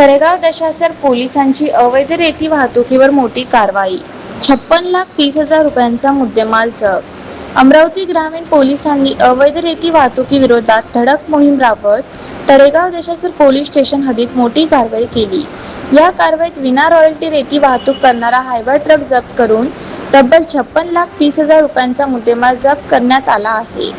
तळेगाव दशासर पोलिसांची अवैध रेती वाहतुकीवर मोठी कारवाई. 56,30,000 रुपयांचा मुद्देमाल जप्त. अमरावती ग्रामीण पोलिसांनी अवैध रेती वाहतुकीविरोधात धडक मोहीम राबवत तळेगाव दशासर पोलीस स्टेशन हद्दीत मोठी कारवाई केली. या कारवाईत विना रॉयल्टी रेती वाहतूक करणारा हायवा ट्रक जप्त करून तब्बल 56,30,000 रुपयांचा मुद्देमाल जप्त करण्यात आला आहे.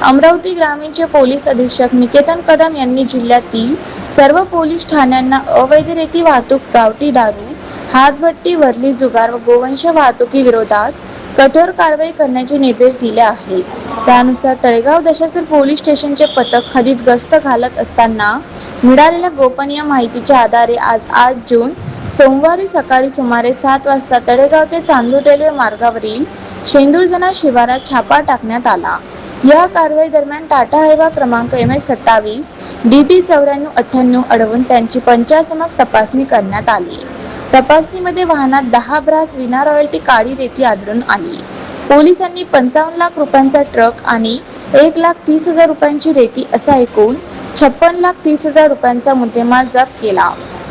अमरावती ग्रामीणचे पोलीस अधीक्षक निकेतन कदम यांनी जिल्ह्यातील सर्व पोलीस ठाण्यांना अवैध रेती वाहतूक, गावठी दारू, हातभट्टी, वरली जुगार व गोवंश वाहतुकी विरोधात कठोर कारवाई करण्याचे निर्देश दिले आहेत. त्यानुसार तळेगाव दशासर पोलीस स्टेशनचे पथक हद्दीत गस्त घालत असताना मिळालेल्या गोपनीय माहितीच्या आधारे आज 8 जून सोमवारी सकाळी सुमारे 7 वाजता तळेगाव ते चांदूर रेल्वे मार्गावरील शेंदूरजना शिवारात छापा टाकण्यात आला. या कारवाई दरम्यान टाटा हायवा क्रमांक MS27 DT 9498 अडवून त्यांची पंचासमक्ष तपासणी करण्यात आली. तपासणीमध्ये वाहनात 10 ब्रास विना रॉयल्टी काळी रेती आढळून आली. पोलिसांनी 55 लाख रुपयांचा ट्रक आणि 1,30,000 रुपयांची रेती असा एकूण 56,30,000 रुपयांचा मुद्देमाल जप्त केला.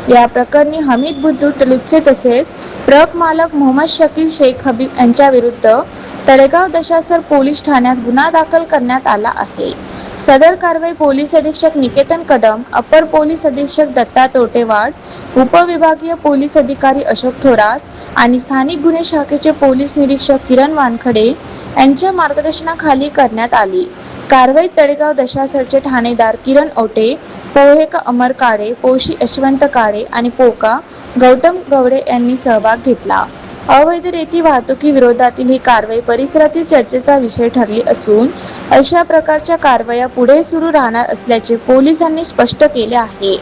या प्रकरणी हमीद बुद्धू तलुच्चे तसेच ट्रक मालक मोहम्मद शकील शेख हबीब यांच्या विरुद्ध तळेगाव दशासर पोलीस ठाण्यात गुन्हा दाखल करण्यात आला आहे. सदर कारवाई पोलीस अधीक्षक निकेतन कदम, अपर पोलीस अधीक्षक दत्ता तोटेवाड, उपविभागीय पोलीस अधिकारी अशोक थोरात आणि स्थानिक गुन्हे शाखेचे पोलीस निरीक्षक किरण वानखडे यांच्या मार्गदर्शनाखाली करण्यात आली. कारवाईत तळेगाव दशासरचे ठाणेदार किरण ओटे, पोहेका अमर काळे, पोशी यशवंत काळे आणि पोका गौतम गवडे यांनी सहभाग घेतला. अवैध रेती वाहतुकी विरोधातील ही कारवाई परिसरातील चर्चेचा विषय ठरली असून अशा प्रकारच्या कारवाया पुढे सुरू राहणार असल्याचे पोलिसांनी स्पष्ट केले आहे.